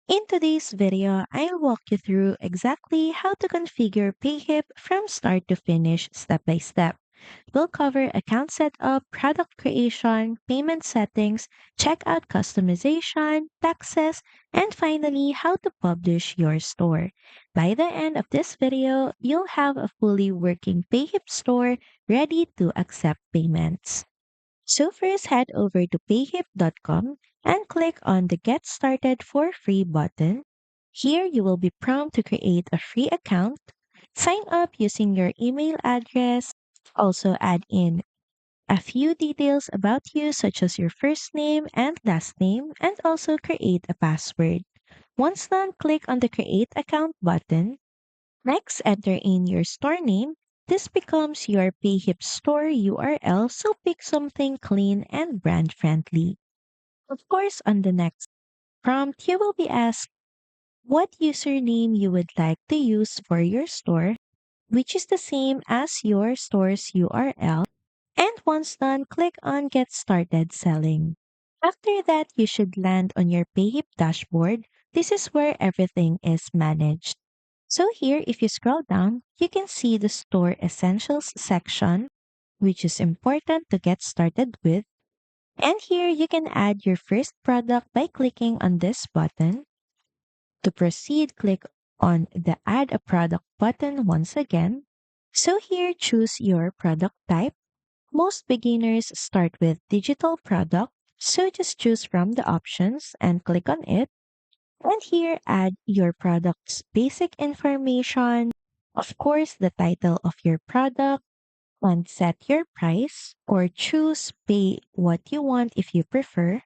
In today's video, I'll walk you through exactly how to configure Payhip from start to finish step by step. We'll cover account setup, product creation, payment settings, checkout customization, taxes, and finally, how to publish your store. By the end of this video, you'll have a fully working Payhip store ready to accept payments. So first head over to payhip.com and click on the Get Started for Free button. Here you will be prompted to create a free account, sign up using your email address, also add in a few details about you such as your first name and last name, and also create a password. Once done, click on the Create Account button. Next, enter in your store name. This becomes your Payhip store URL, so pick something clean and brand friendly. Of course, on the next prompt, you will be asked what username you would like to use for your store, which is the same as your store's URL. And once done, click on Get Started Selling. After that, you should land on your Payhip dashboard. This is where everything is managed. So here, if you scroll down, you can see the Store Essentials section, which is important to get started with. And here, you can add your first product by clicking on this button. To proceed, click on the Add a Product button once again. So here, choose your product type. Most beginners start with digital product, so just choose from the options and click on it. And here, add your product's basic information, of course, the title of your product, and set your price, or choose pay what you want if you prefer.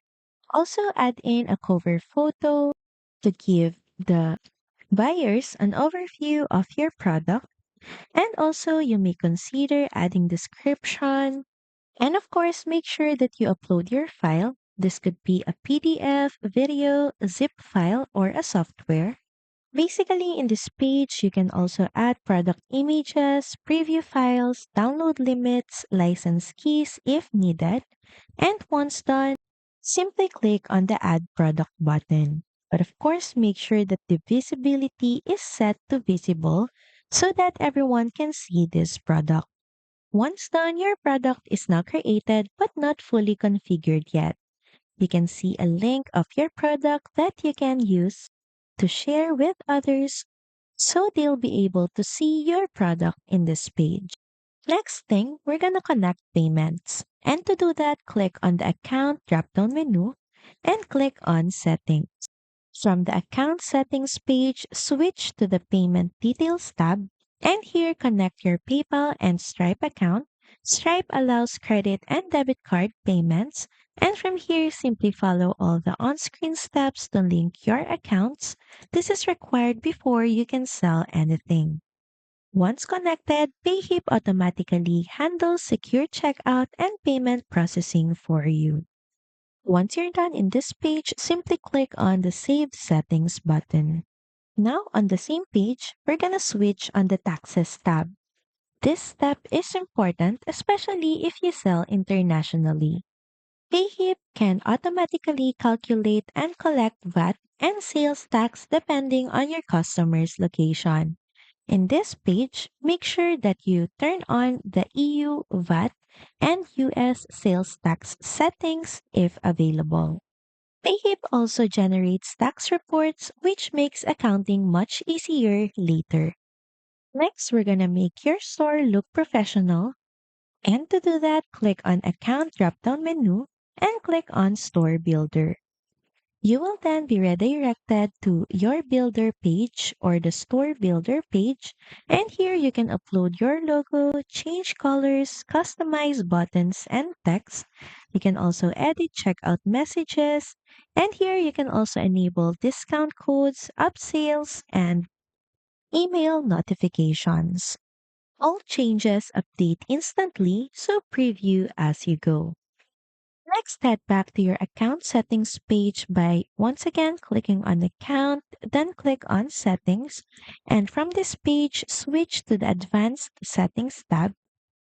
Also, add in a cover photo to give the buyers an overview of your product. And also, you may consider adding description. And of course, make sure that you upload your file. This could be a PDF, video, a zip file, or a software. Basically, in this page, you can also add product images, preview files, download limits, license keys if needed. And once done, simply click on the Add Product button. But of course, make sure that the visibility is set to visible so that everyone can see this product. Once done, your product is now created but not fully configured yet. You can see a link of your product that you can use to share with others so they'll be able to see your product in this page. Next thing, we're going to connect payments. And to do that, click on the account drop-down menu and click on settings. From the account settings page, switch to the payment details tab and here connect your PayPal and Stripe account. Stripe allows credit and debit card payments. And from here, simply follow all the on-screen steps to link your accounts. This is required before you can sell anything. Once connected, Payhip automatically handles secure checkout and payment processing for you. Once you're done in this page, simply click on the Save Settings button. Now, on the same page, we're gonna switch on the Taxes tab. This step is important, especially if you sell internationally. Payhip can automatically calculate and collect VAT and sales tax depending on your customer's location. In this page, make sure that you turn on the EU VAT and US sales tax settings if available. Payhip also generates tax reports, which makes accounting much easier later. Next, we're gonna make your store look professional. And to do that, click on Account drop-down menu and click on Store Builder. You will then be redirected to your builder page or the store builder page. And here you can upload your logo, change colors, customize buttons and text. You can also edit checkout messages. And here you can also enable discount codes, upsales, and email notifications. All changes update instantly, so preview as you go. Next, head back to your account settings page by once again clicking on account, then click on settings. And from this page, switch to the advanced settings tab.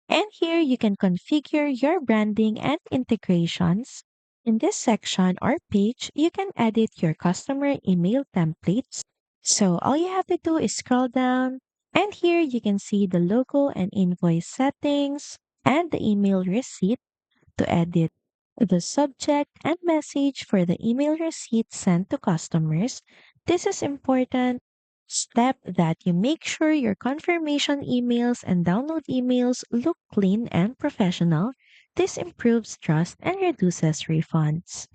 And here you can configure your branding and integrations. In this section or page, you can edit your customer email templates. So all you have to do is scroll down, and here you can see the logo and invoice settings and the email receipt to edit the subject and message for the email receipt sent to customers. This is important step that you make sure your confirmation emails and download emails look clean and professional. This improves trust and reduces refunds.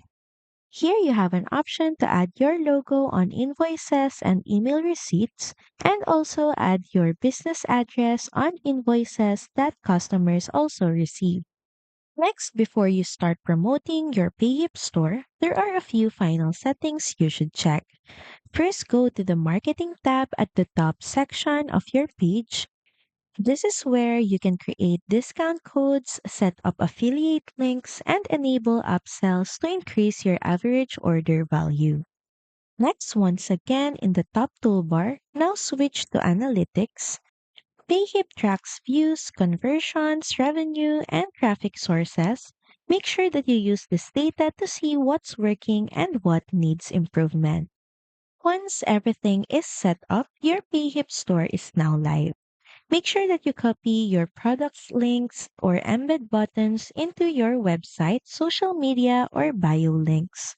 Here you have an option to add your logo on invoices and email receipts, and also add your business address on invoices that customers also receive. Next, before you start promoting your Payhip store, there are a few final settings you should check. First, go to the Marketing tab at the top section of your page. This is where you can create discount codes, set up affiliate links, and enable upsells to increase your average order value. Next, once again in the top toolbar, now switch to Analytics. Payhip tracks views, conversions, revenue, and traffic sources. Make sure that you use this data to see what's working and what needs improvement. Once everything is set up, your Payhip store is now live. Make sure that you copy your products links or embed buttons into your website, social media, or bio links.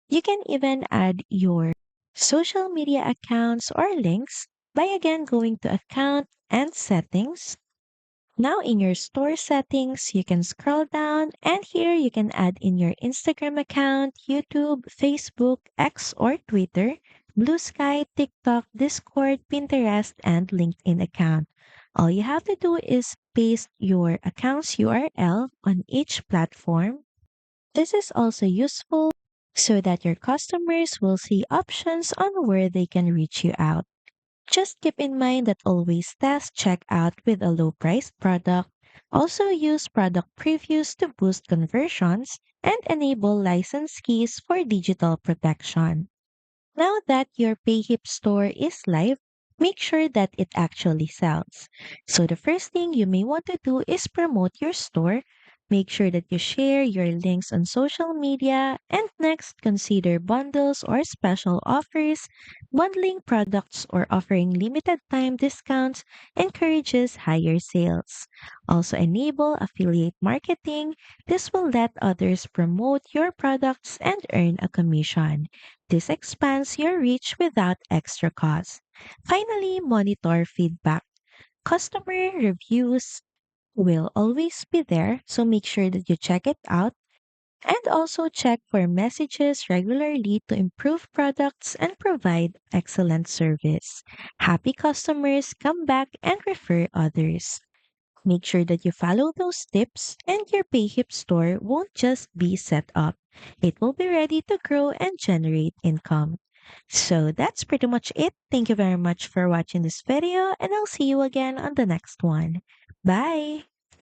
You can even add your social media accounts or links by again going to Account and Settings. Now in your store settings, you can scroll down and here you can add in your Instagram account, YouTube, Facebook, X or Twitter, Blue Sky, TikTok, Discord, Pinterest, and LinkedIn account. All you have to do is paste your account's URL on each platform. This is also useful so that your customers will see options on where they can reach you out. Just keep in mind that always test checkout with a low priced product. Also use product previews to boost conversions and enable license keys for digital protection. Now that your Payhip store is live, make sure that it actually sells. So the first thing you may want to do is promote your store. Make sure that you share your links on social media, and next consider bundles or special offers. Bundling products or offering limited time discounts encourages higher sales. Also enable affiliate marketing. This will let others promote your products and earn a commission. This expands your reach without extra cost. Finally, monitor feedback. Customer reviews will always be there, so make sure that you check it out. And also check for messages regularly to improve products and provide excellent service. Happy customers come back and refer others. Make sure that you follow those tips and your Payhip store won't just be set up. It will be ready to grow and generate income. So that's pretty much it. Thank you very much for watching this video and I'll see you again on the next one. Bye!